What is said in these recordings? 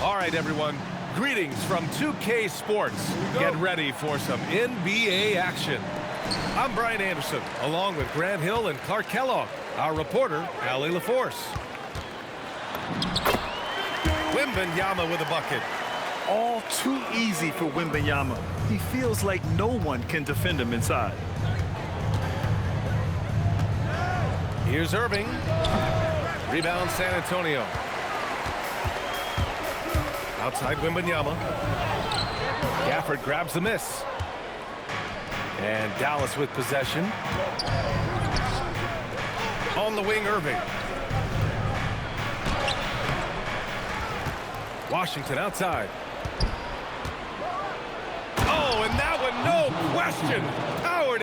All right, everyone. Greetings from 2K Sports. Get ready for some NBA action. I'm Brian Anderson, along with Grant Hill and Clark Kellogg. Our reporter, Allie LaForce. Wembanyama with a bucket. All too easy for Wembanyama. He feels like no one can defend him inside. Here's Irving. Rebound San Antonio. Outside Wembanyama. Gafford grabs the miss. And Dallas with possession. On the wing, Irving. Washington outside. Oh, and that one, no question. Powered.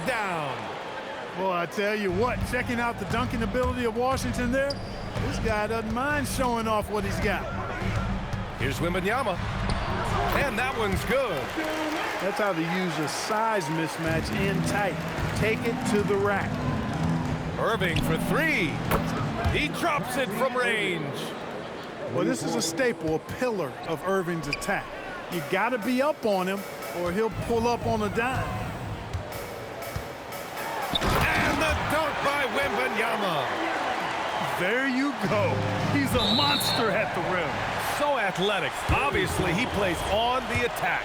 Down. Boy, I tell you what, checking out the dunking ability of Washington there, this guy doesn't mind showing off what he's got. Here's Wembanyama. And that one's good. That's how to use a size mismatch in tight. Take it to the rack. Irving for three. He drops it from range. Well, this is a staple, a pillar of Irving's attack. You got to be up on him or he'll pull up on a dime. And the dunk by Wembanyama. There you go. He's a monster at the rim. So athletic. Obviously, he plays on the attack.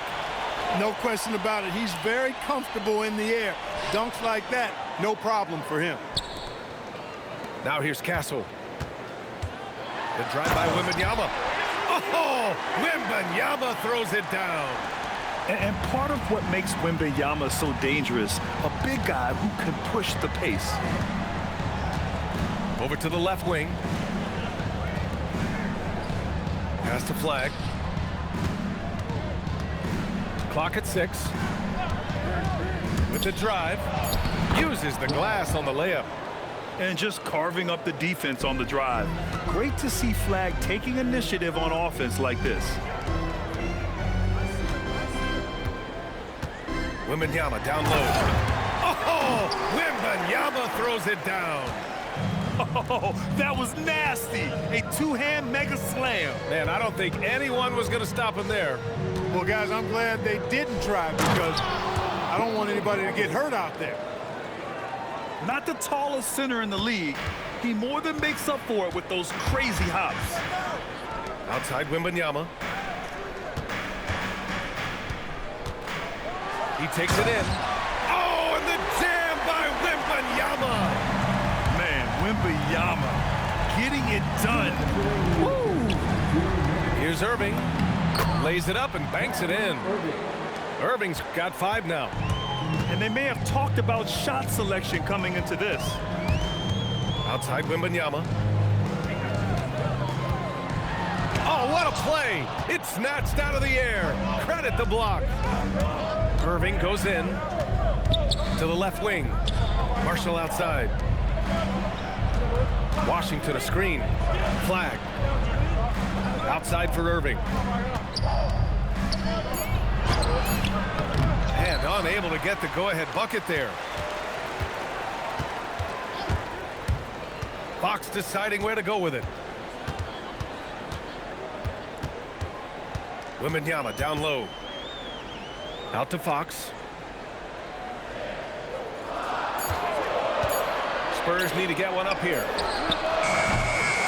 No question about it. He's very comfortable in the air. Dunks like that, no problem for him. Now here's Castle. The drive by Wembanyama. Oh, Wembanyama throws it down. And part of what makes Wembanyama so dangerous, a big guy who can push the pace. Over to the left wing. Pass the flag. Clock at 6. With the drive. Uses the glass on the layup. And just carving up the defense on the drive. Great to see Flag taking initiative on offense like this. Wembanyama down low. Oh, Wembanyama throws it down. Oh, that was nasty. A two-hand mega slam. Man, I don't think anyone was going to stop him there. Well, guys, I'm glad they didn't try because I don't want anybody to get hurt out there. Not the tallest center in the league. He more than makes up for it with those crazy hops. Outside Wembanyama. He takes it in. Oh, and the jam by Wembanyama. Wembanyama getting it done. Woo! Here's Irving. Lays it up and banks it in. Irving's got 5 now. And they may have talked about shot selection coming into this. Outside Wembanyama. Oh, what a play! It's snatched out of the air. Credit the block. Irving goes in to the left wing. Marshall outside. Washington a screen. Flag. Outside for Irving. And unable to get the go-ahead bucket there. Fox deciding where to go with it. Wembanyama down low. Out to Fox. Spurs need to get one up here.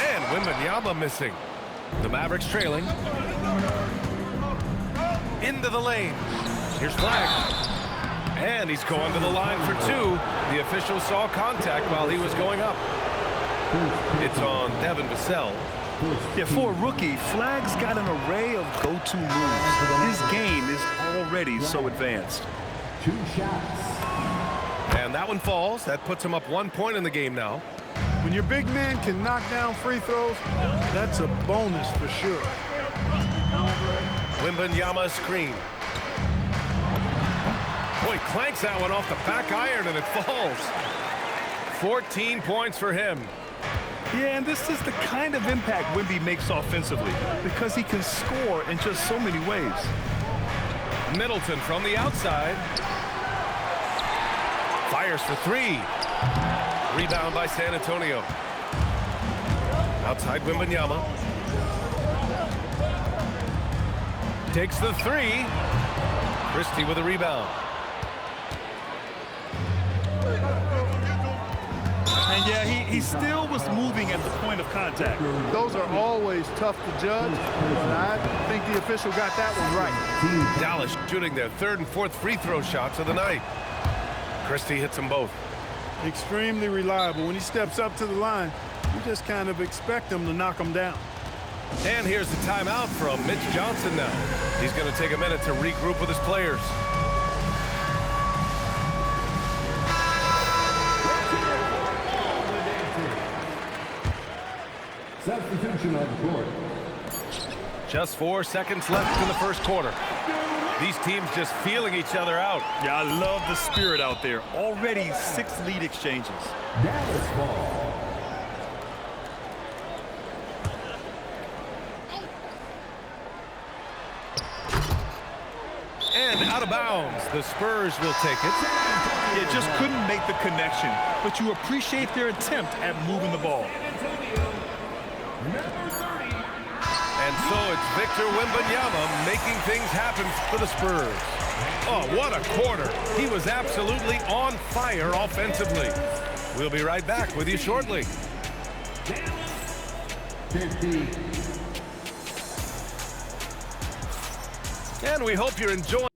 And Wembanyama missing. The Mavericks trailing. Into the lane. Here's Flag. And he's going to the line for 2. The official saw contact while he was going up. It's on Devin Vassell. Yeah, for a rookie, Flag's got an array of go-to moves. His game is already so advanced. 2 shots. And that one falls. That puts him up 1 point in the game now. When your big man can knock down free throws, that's a bonus for sure. Wembanyama screen. Boy, clanks that one off the back iron and it falls. 14 points for him. Yeah, and this is the kind of impact Wemby makes offensively because he can score in just so many ways. Middleton from the outside. Fires for three. Rebound by San Antonio. Outside Wembanyama. Takes the three. Christie with a rebound. And yeah, he still was moving at the point of contact. Those are always tough to judge, but I think the official got that one right. Dallas shooting their third and fourth free throw shots of the night. Christie hits them both. Extremely reliable. When he steps up to the line, you just kind of expect him to knock him down. And here's the timeout from Mitch Johnson now. He's going to take a minute to regroup with his players. Substitution on the court. Just 4 seconds left in the first quarter. These teams just feeling each other out. Yeah, I love the spirit out there. Already 6 lead exchanges. Dallas ball. And out of bounds. The Spurs will take it. Yeah, just couldn't make the connection, but you appreciate their attempt at moving the ball. And so it's Victor Wembanyama making things happen for the Spurs. Oh, what a quarter. He was absolutely on fire offensively. We'll be right back with you shortly. 50. And we hope you're enjoying.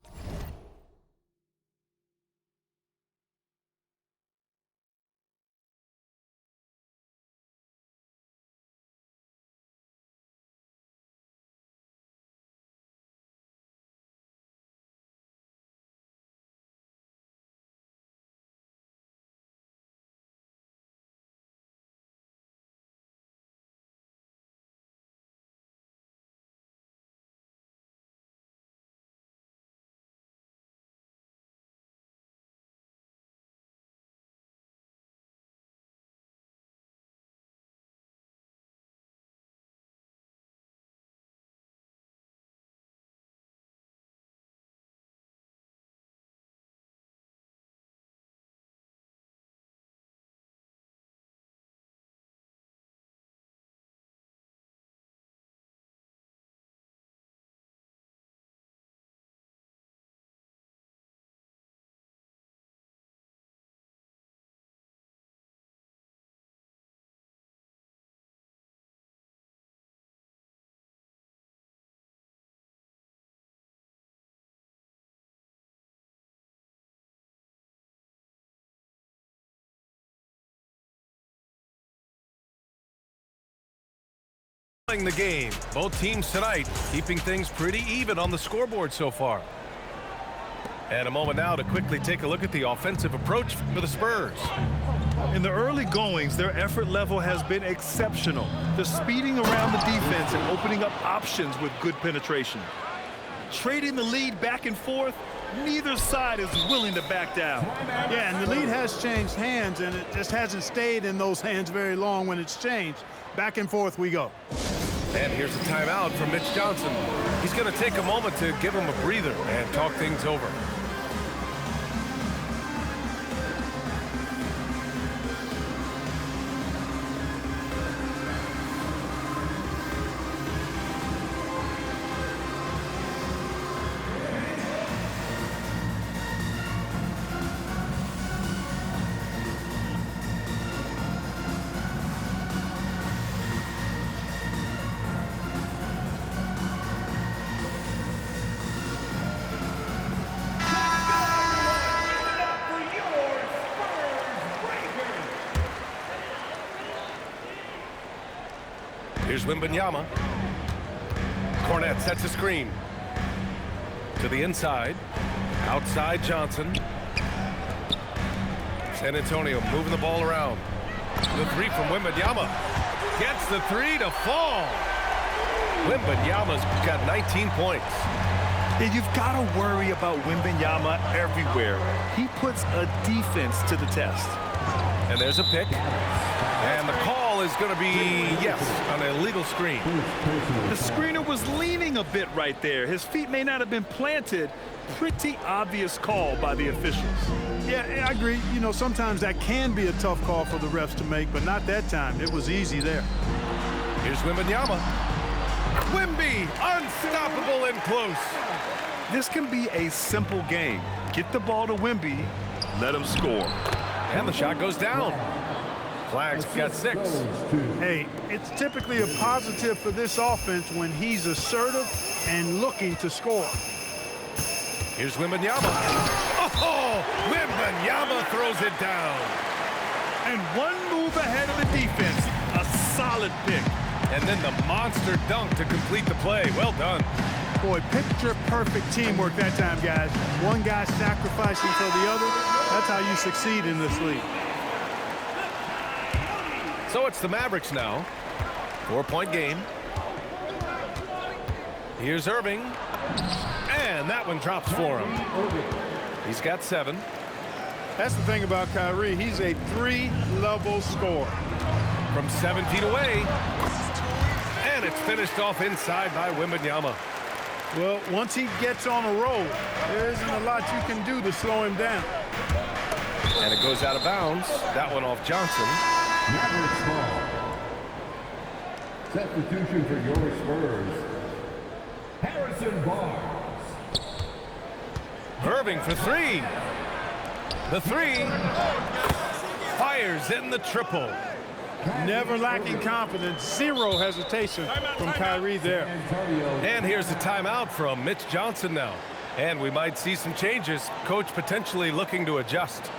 The game. Both teams tonight keeping things pretty even on the scoreboard so far. And a moment now to quickly take a look at the offensive approach for the Spurs. In the early goings, their effort level has been exceptional. They're speeding around the defense and opening up options with good penetration. Trading the lead back and forth, neither side is willing to back down. Yeah, and the lead has changed hands, and it just hasn't stayed in those hands very long when it's changed. Back and forth we go. And here's a timeout from Mitch Johnson. He's going to take a moment to give him a breather and talk things over. Here's Wembanyama. Cornette sets a screen. To the inside. Outside Johnson. San Antonio moving the ball around. The three from Wembanyama. Gets the three to fall. Wembanyama's got 19 points. And you've got to worry about Wembanyama everywhere. He puts a defense to the test. And there's a pick. And the call call is going to be, yes, an illegal screen. The screener was leaning a bit right there. His feet may not have been planted. Pretty obvious call by the officials. Yeah, I agree. You know, sometimes that can be a tough call for the refs to make, but not that time. It was easy there. Here's Wembanyama. Wemby, unstoppable and close. This can be a simple game. Get the ball to Wemby, let him score. And the shot goes down. Flag's got 6. Hey, it's typically a positive for this offense when he's assertive and looking to score. Here's Wembanyama. Oh, Wembanyama throws it down. And one move ahead of the defense. A solid pick. And then the monster dunk to complete the play. Well done. Boy, picture-perfect teamwork that time, guys. One guy sacrificing for the other. That's how you succeed in this league. So it's the Mavericks now. 4-point game. Here's Irving. And that one drops for him. He's got 7. That's the thing about Kyrie. He's a 3-level scorer. From 7 feet away. And it's finished off inside by Wembanyama. Well, once he gets on a roll, there isn't a lot you can do to slow him down. And it goes out of bounds. That one off Johnson. Mavericks ball. Substitution for your Spurs. Harrison Barnes. Irving for 3. The 3. Fires in the triple. Never lacking confidence. Zero hesitation from Kyrie there. And here's a timeout from Mitch Johnson now. And we might see some changes. Coach potentially looking to adjust.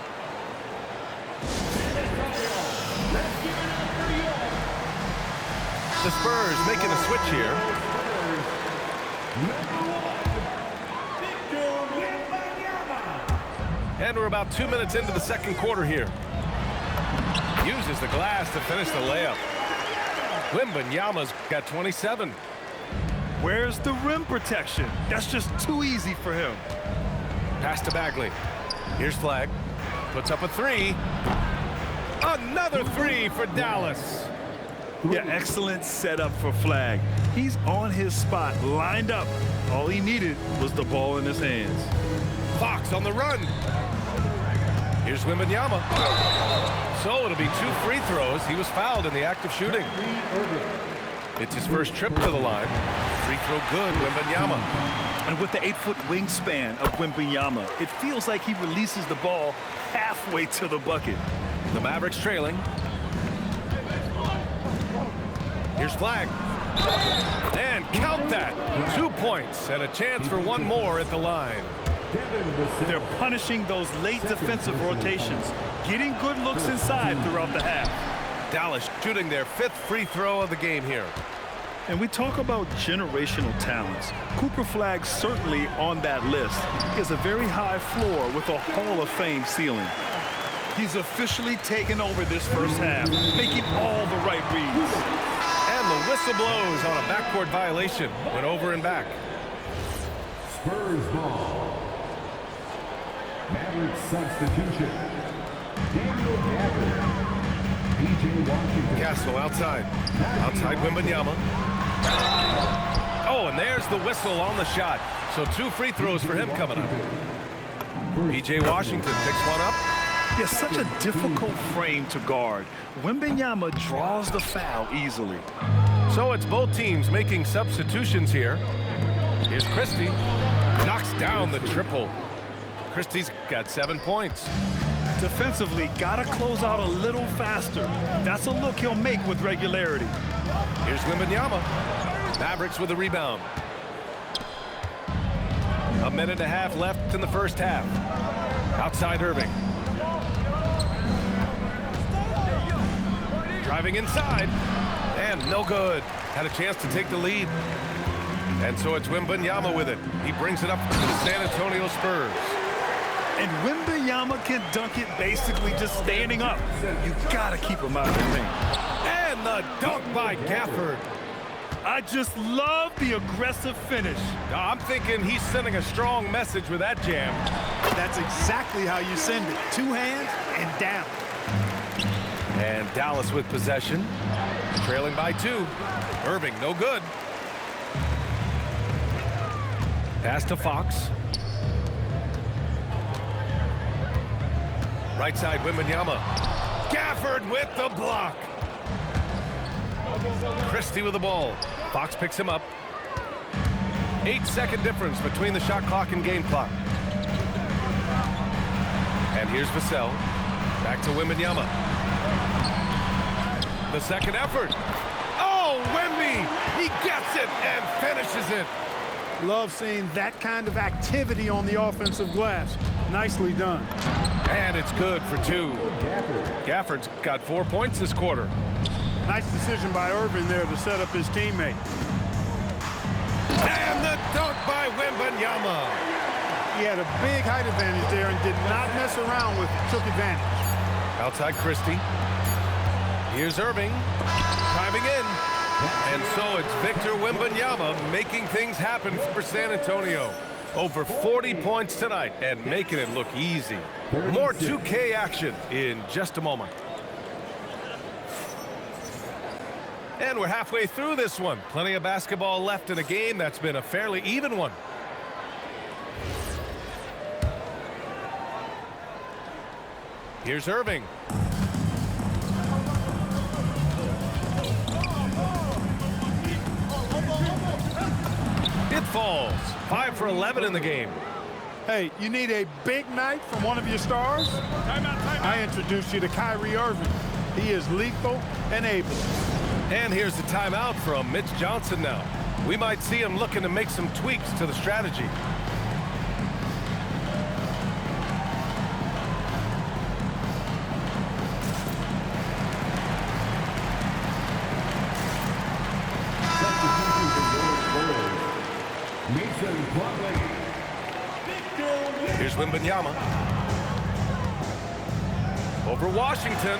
The Spurs making a switch here. And we're about 2 minutes into the second quarter here. Uses the glass to finish the layup. Wembanyama's got 27. Where's the rim protection? That's just too easy for him. Pass to Bagley. Here's Flag. Puts up a 3. Another 3 for Dallas. Yeah, excellent setup for Flag. He's on his spot, lined up. All he needed was the ball in his hands. Fox on the run. Here's Wembanyama. So it'll be 2 free throws. He was fouled in the act of shooting. It's his first trip to the line. Free throw good, Wembanyama. And with the 8-foot wingspan of Wembanyama, it feels like he releases the ball halfway to the bucket. The Mavericks trailing. Here's Flag. And count that. 2 points and a chance for one more at the line. They're punishing those late defensive rotations, getting good looks inside throughout the half. Dallas shooting their 5th free throw of the game here. And we talk about generational talents. Cooper Flag certainly on that list. He has a very high floor with a Hall of Fame ceiling. He's officially taken over this first half, making all the right reads. And the whistle blows on a backcourt violation. Went over and back. Spurs ball. Mavericks substitution. Daniel Gafford. PJ Washington. Castle outside. Outside Wembanyama. Oh, and there's the whistle on the shot. So 2 free throws for him coming up. PJ Washington picks one up. It's such a difficult frame to guard. Wembanyama draws the foul easily. So it's both teams making substitutions here. Here's Christie. Knocks down the triple. Christie's got 7 points. Defensively, gotta close out a little faster. That's a look he'll make with regularity. Here's Wembanyama. Mavericks with a rebound. 1.5 minutes left in the first half. Outside Irving. Driving inside. And no good. Had a chance to take the lead. And so it's Wembanyama with it. He brings it up to the San Antonio Spurs. And Wembanyama can dunk it basically just standing up. You gotta keep him out of the paint. And the dunk by Gafford. I just love the aggressive finish. I'm thinking he's sending a strong message with that jam. That's exactly how you send it. 2 hands and down. And Dallas with possession. Trailing by 2. Irving, no good. Pass to Fox. Right side, Wembanyama. Gafford with the block. Christie with the ball. Fox picks him up. 8-second difference between the shot clock and game clock. And here's Vassell. Back to Wembanyama. The second effort. Oh, Wemby! He gets it and finishes it. Love seeing that kind of activity on the offensive glass. Nicely done. And it's good for 2. Gafford's got 4 points this quarter. Nice decision by Irving there to set up his teammate. And the dunk by Wembanyama. He had a big height advantage there and did not mess around with it. Took advantage. Outside Christie. Here's Irving. Driving in. And so it's Victor Wembanyama making things happen for San Antonio. Over 40 points tonight and making it look easy. More 2K action in just a moment. And we're halfway through this one. Plenty of basketball left in a game that's been a fairly even one. Here's Irving. It falls. 5 for 11 in the game. Hey, you need a big night from one of your stars? I introduce you to Kyrie Irving. He is lethal and able. And here's the timeout from Mitch Johnson now. We might see him looking to make some tweaks to the strategy. Here's Wembanyama. Over Washington.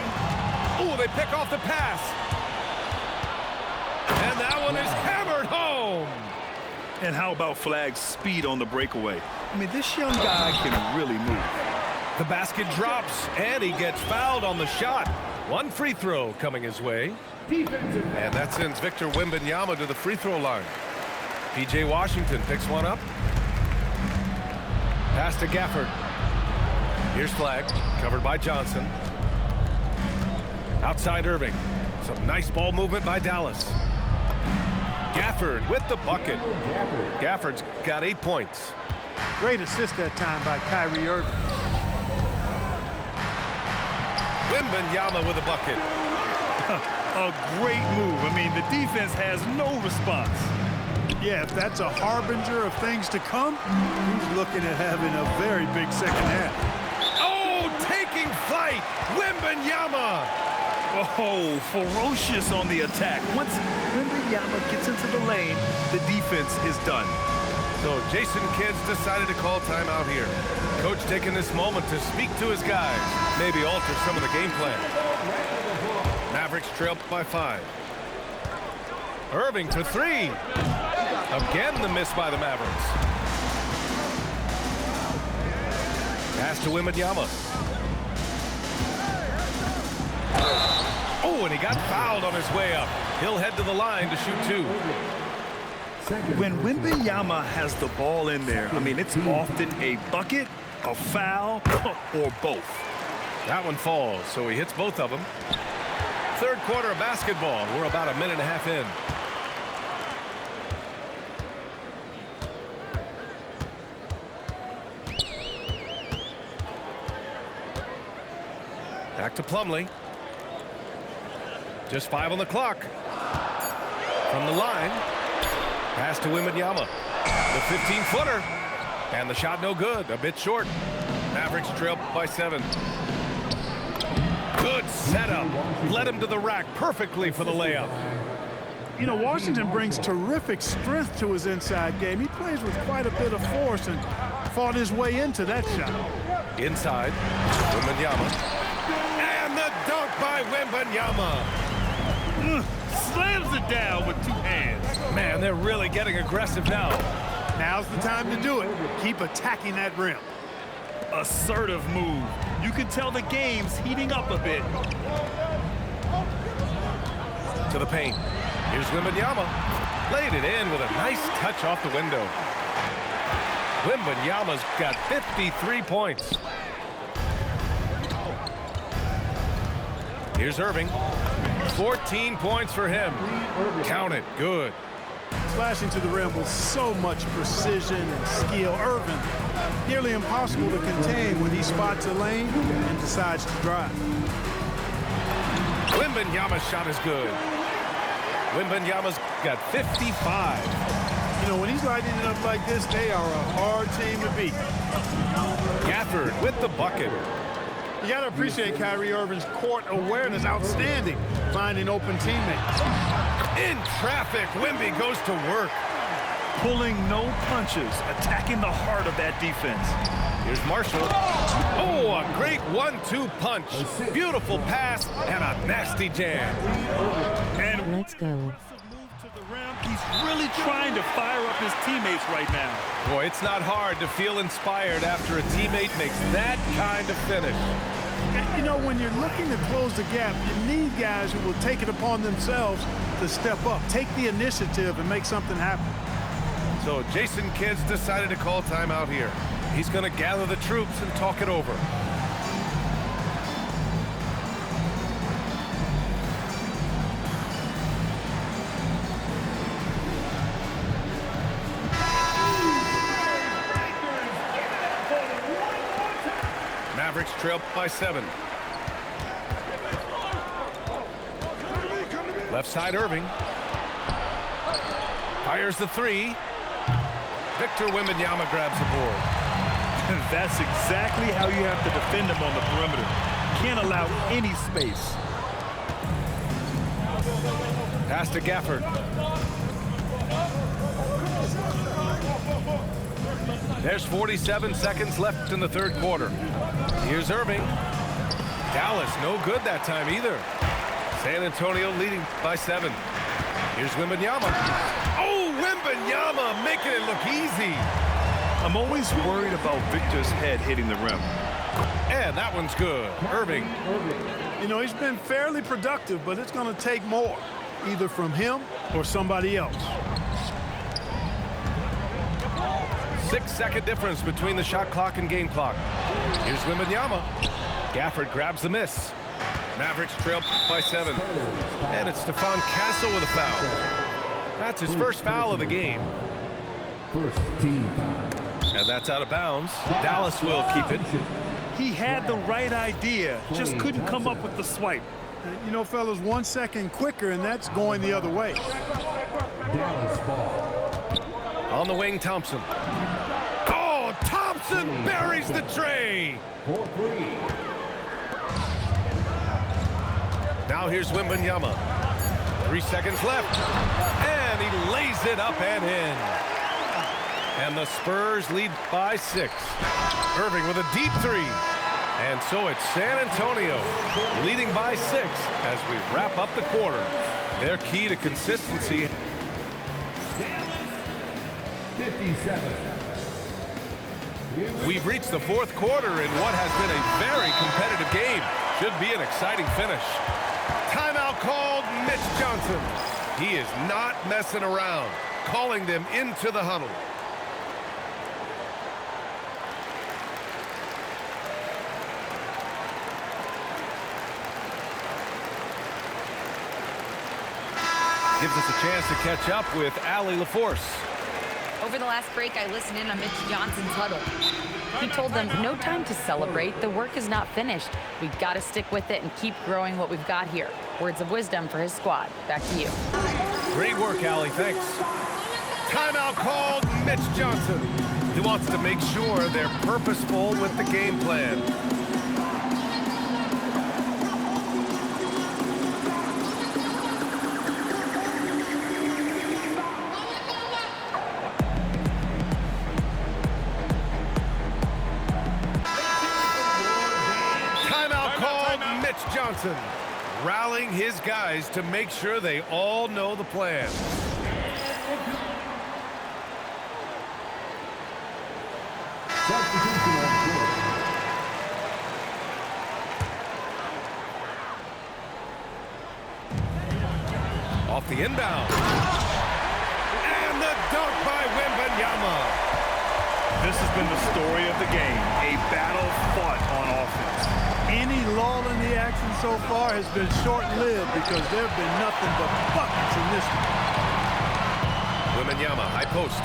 Ooh, they pick off the pass. And that one is hammered home. And how about Flagg's speed on the breakaway? I mean, this young guy can really move. The basket drops, and he gets fouled on the shot. One free throw coming his way. And that sends Victor Wembanyama to the free throw line. P.J. Washington picks one up. Pass to Gafford. Here's Flagg, covered by Johnson. Outside Irving. Some nice ball movement by Dallas. Gafford with the bucket. Gafford's got 8 points. Great assist that time by Kyrie Irving. Wembanyama with a bucket. A great move. I mean, the defense has no response. Yeah, if that's a harbinger of things to come, he's looking at having a very big second half. Oh, taking flight. Wembanyama. Oh, ferocious on the attack. Once Wembanyama gets into the lane, the defense is done. So Jason Kidd's decided to call timeout here. Coach taking this moment to speak to his guys, maybe alter some of the game plan. Mavericks trail by 5. Irving for 3. Again, the miss by the Mavericks. Pass to Wembanyama. Oh, and he got fouled on his way up. He'll head to the line to shoot 2. When Wembanyama has the ball in there, I mean, it's often a bucket, a foul, or both. That one falls, so he hits both of them. Third quarter of basketball. We're about a minute and a half in. Back to Plumlee. Just 5 on the clock. From the line. Pass to Wembanyama. The 15-footer. And the shot no good. A bit short. Mavericks trail by 7. Good setup. Led him to the rack perfectly for the layup. You know, Washington brings terrific strength to his inside game. He plays with quite a bit of force and fought his way into that shot. Inside. Wembanyama. And the dunk by Wembanyama. Slams it down with 2 hands. Man, they're really getting aggressive now. Now's the time to do it. Keep attacking that rim. Assertive move. You can tell the game's heating up a bit. to the paint. Here's Wembanyama. Laid it in with a nice touch off the window. Wembanyama's got 53 points. Here's Irving. 14 points for him. Count it. Good. Slashing to the rim with so much precision and skill. Irving, nearly impossible to contain when he spots a lane and decides to drive. Wembanyama's shot is good. Wembanyama's got 55. You know, when he's lighting it up like this, they are a hard team to beat. Gafford with the bucket. You got to appreciate Kyrie Irving's court awareness. Outstanding. Finding open teammates. In traffic, Wemby goes to work. Pulling no punches, attacking the heart of that defense. Here's Marshall. Oh, a great 1-2 punch. Beautiful pass and a nasty jam. And Let's go. he's really trying to fire up his teammates right now. Boy, it's not hard to feel inspired after a teammate makes that kind of finish. You know, when you're looking to close the gap, you need guys who will take it upon themselves to step up, take the initiative, and make something happen. So Jason Kidd's decided to call timeout here. He's going to gather the troops and talk it over. Mavericks trail by 7. Left side Irving. Fires the 3. Victor Wembanyama grabs the board. And that's exactly how you have to defend him on the perimeter. Can't allow any space. Pass to Gafford. There's 47 seconds left in the third quarter. Here's Irving. Dallas no good that time either. San Antonio leading by 7. Here's Wembanyama. Oh, Wembanyama making it look easy. I'm always worried about Victor's head hitting the rim. And that one's good. Irving. You know, he's been fairly productive, but it's going to take more, either from him or somebody else. 6-second difference between the shot clock and game clock. Here's Wembanyama. Gafford grabs the miss. Mavericks trail by 7. And it's Stephon Castle with a foul. That's his first foul of the game. First team foul. And that's out of bounds. Dallas will keep it. He had the right idea, just couldn't come up with the swipe. You know, fellas, 1 second quicker, and that's going the other way. Dallas ball. On the wing, Thompson. Oh, Thompson buries the tray. 4-3. Now here's Wembanyama. 3 seconds left. And he lays it up and in. And the Spurs lead by 6. Irving with a deep 3. And so it's San Antonio leading by 6 as we wrap up the quarter. Their key to consistency. 57. We've reached the fourth quarter in what has been a very competitive game. Should be an exciting finish. Timeout called. Mitch Johnson. He is not messing around, calling them into the huddle. Gives us a chance to catch up with Allie LaForce. Over the last break, I listened in on Mitch Johnson's huddle. He told them, no time to celebrate. The work is not finished. We've got to stick with it and keep growing what we've got here. Words of wisdom for his squad. Back to you. Great work, Allie. Thanks. Timeout called. Mitch Johnson. He wants to make sure they're purposeful with the game plan. Johnson rallying his guys to make sure they all know the plan. Substitution on the court. Off the inbound. And the dunk by Wembanyama. This has been the story of the game, a battle fought on offense. Any lull in the action so far has been short-lived because there have been nothing but buckets in this one. Wembanyama, high post.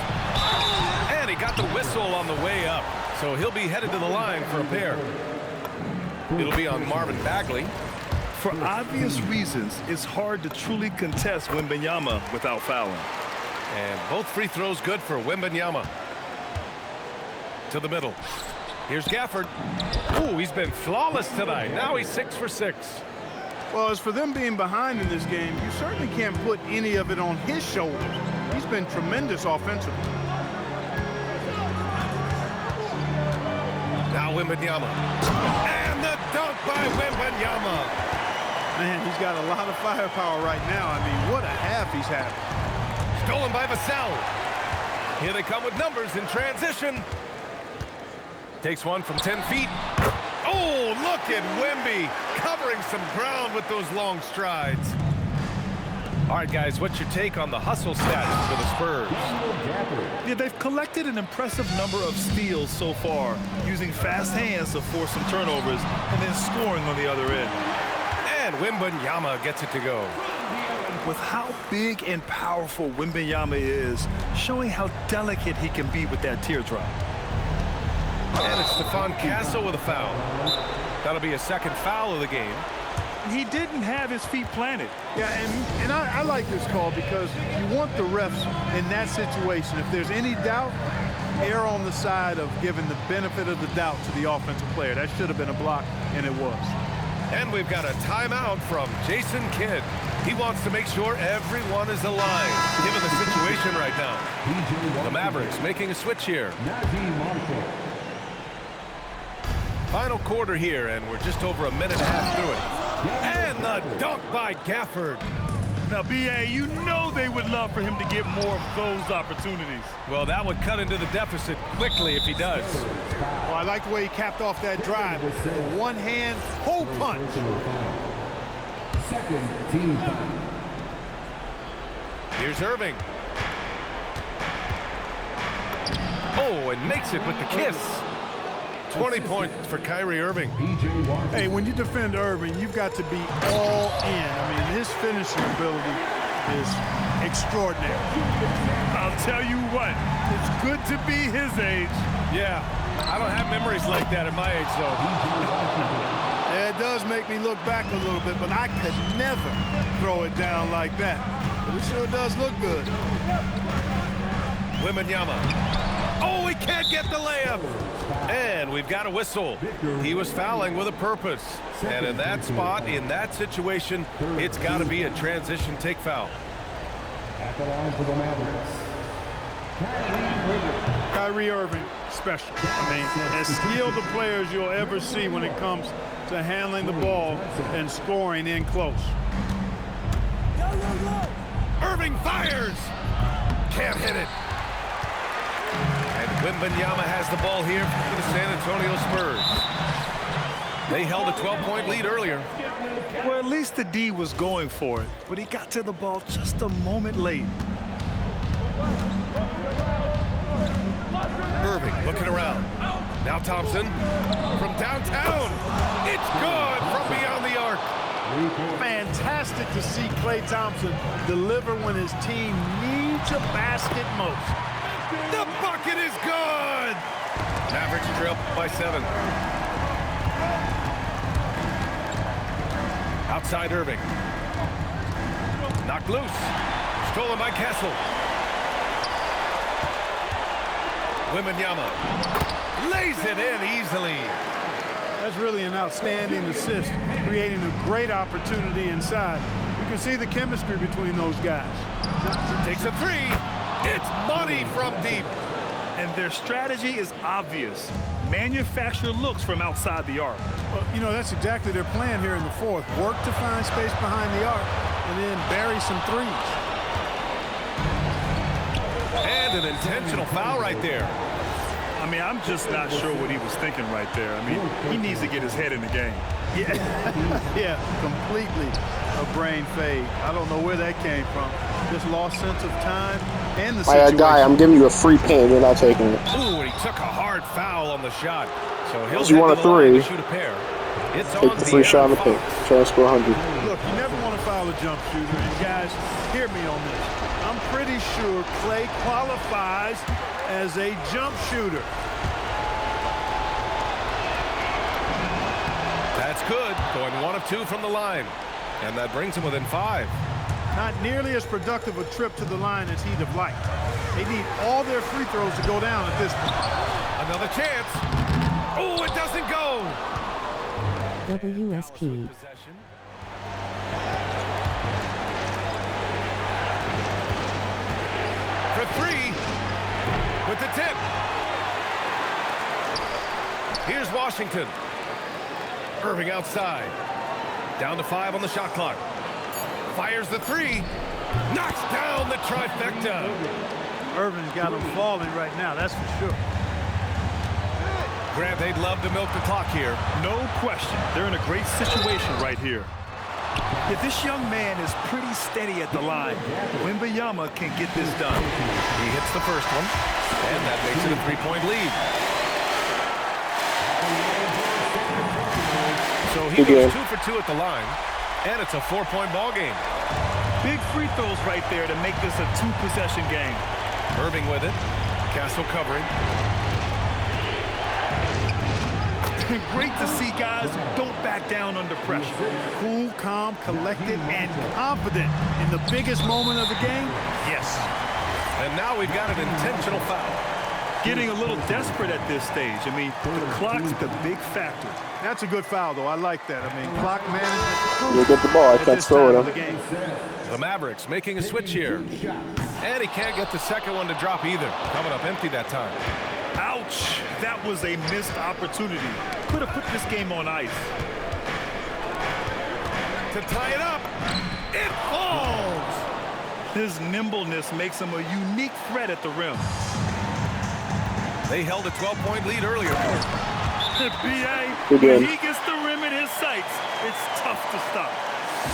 And he got the whistle on the way up. So he'll be headed to the line for a pair. It'll be on Marvin Bagley. For obvious reasons, it's hard to truly contest Wembanyama without fouling. And both free throws good for Wembanyama. To the middle. Here's Gafford. Ooh, he's been flawless tonight. Now he's 6 for 6. Well, as for them being behind in this game, you certainly can't put any of it on his shoulders. He's been tremendous offensively. Now Wembanyama. And the dunk by Wembanyama. Man, he's got a lot of firepower right now. I mean, what a half he's having. Stolen by Vassell. Here they come with numbers in transition. Takes one from 10 feet. Oh, look at Wemby covering some ground with those long strides. All right, guys, what's your take on the hustle stats for the Spurs? Yeah, they've collected an impressive number of steals so far, using fast hands to force some turnovers and then scoring on the other end. And Wembanyama gets it to go. With how big and powerful Wembanyama is, showing how delicate he can be with that teardrop. And it's Stephon Castle with a foul. That'll be a second foul of the game. He didn't have his feet planted. Yeah, and I like this call because you want the refs in that situation. If there's any doubt, err on the side of giving the benefit of the doubt to the offensive player. That should have been a block, and it was. And we've got a timeout from Jason Kidd. He wants to make sure everyone is aligned, given the situation right now. The Mavericks making a switch here. Final quarter here, and we're just over a minute and a half through it. And the dunk by Gafford. Now, B.A., you know they would love for him to get more of those opportunities. Well, that would cut into the deficit quickly if he does. Well, I like the way he capped off that drive. One hand, whole punch. Second team foul. Here's Irving. Oh, and makes it with the kiss. 20 points for Kyrie Irving. Hey, when you defend Irving, you've got to be all in. I mean, his finishing ability is extraordinary. I'll tell you what, it's good to be his age. Yeah, I don't have memories like that at my age, though. Yeah, it does make me look back a little bit, but I could never throw it down like that. But it sure does look good. Wembanyama. Oh, he can't get the layup. And we've got a whistle. He was fouling with a purpose. And in that spot, in that situation, it's got to be a transition take foul. At the line for the Mavericks. Kyrie Irving, special. I mean, as skilled a player as you'll ever see when it comes to handling the ball and scoring in close. Irving fires. Can't hit it. And Wembanyama has the ball here for the San Antonio Spurs. They held a 12-point lead earlier. Well, at least the D was going for it, but he got to the ball just a moment late. Irving looking around. Now Thompson from downtown. It's good from beyond the arc. Fantastic to see Klay Thompson deliver when his team needs a basket most. The bucket is good. Mavericks trail by 7. Outside Irving. Knocked loose. Stolen by Castle. Wembanyama lays it in easily. That's really an outstanding assist, creating a great opportunity inside. You can see the chemistry between those guys. Takes a 3. It's money from deep. And their strategy is obvious. Manufacture looks from outside the arc. Well, you know, that's exactly their plan here in the fourth. Work to find space behind the arc and then bury some threes. And an intentional foul right there. I mean, I'm just not sure what he was thinking right there. I mean, he needs to get his head in the game. Yeah, yeah, completely. a brain fade. I don't know where that came from. This lost sense of time and the My situation. guy, I'm giving you a free pin. You're not taking it. Ooh, and he took a hard foul on the shot. So he'll You head want to a the line three. to shoot a pair. It's Take on the free shot on the De'Aaron paint. Fox. Try to score 100. Look, you never want to foul a jump shooter. And guys, hear me on this. I'm pretty sure Clay qualifies as a jump shooter. That's good. Going 1 of 2 from the line. And that brings him within 5. Not nearly as productive a trip to the line as he'd have liked. They need all their free throws to go down at this point. Another chance. Oh, it doesn't go. WSP. For 3 with the tip. Here's Washington. Irving outside. Down to 5 on the shot clock. Fires the 3. Knocks down the trifecta. Irving's got them falling right now, that's for sure. Grant, they'd love to milk the clock here. No question. They're in a great situation right here. If this young man is pretty steady at the line, Wembanyama can get this done. He hits the first one, and that makes it a 3-point lead. So he goes 2 for 2 at the line, and it's a 4-point ball game. Big free throws right there to make this a 2-possession game. Irving with it. Castle covering. Great to see guys who don't back down under pressure. Cool, calm, collected, and confident in the biggest moment of the game. Yes. And now we've got an intentional foul. Getting a little desperate at this stage. I mean, the clock's the big factor. That's a good foul, though. I like that. I mean, clock management. You get the ball. I at can't this throw time it of the him. game. The Mavericks making a switch here. And he can't get the second one to drop either. Coming up empty that time. Ouch. That was a missed opportunity. Could have put this game on ice. To tie it up. It falls. His nimbleness makes him a unique threat at the rim. They held a 12-point lead earlier. B.A., Good when game. he gets the rim in his sights, it's tough to stop.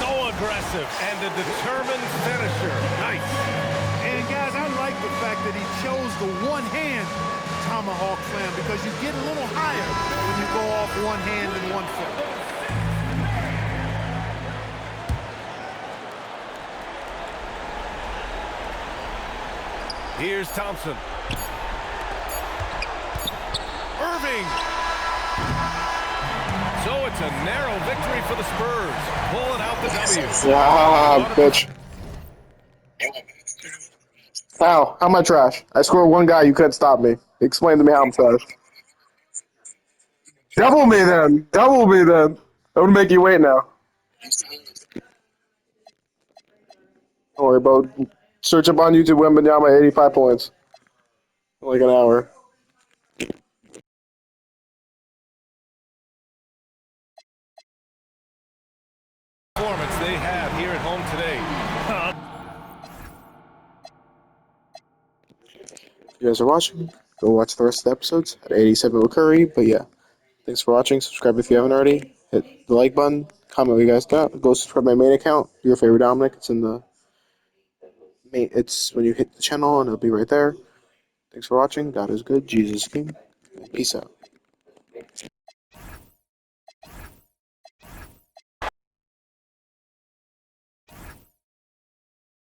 So aggressive and a determined finisher. Nice. And, guys, I like the fact that he chose the one-hand tomahawk slam because you get a little higher when you go off one hand and 1 foot. Here's Thompson. Irving. So it's a narrow victory for the Spurs. Pulling out the W. Yeah, bitch. How am I trash? I scored 1 guy. You couldn't stop me. Explain to me how I'm trash. Double me then. Double me then. I'm gonna make you wait now. Don't worry about it. Search up on YouTube Wembanyama 85 points. In like an hour. Performance they have here at home today. If you guys are watching, go watch the rest of the episodes at 87 with Curry. But yeah, thanks for watching. Subscribe if you haven't already. Hit the like button. Comment what you guys got. Go subscribe to my main account. Your favorite Dominic. It's in the main. It's when you hit the channel and it'll be right there. Thanks for watching. God is good. Jesus is King. Peace out.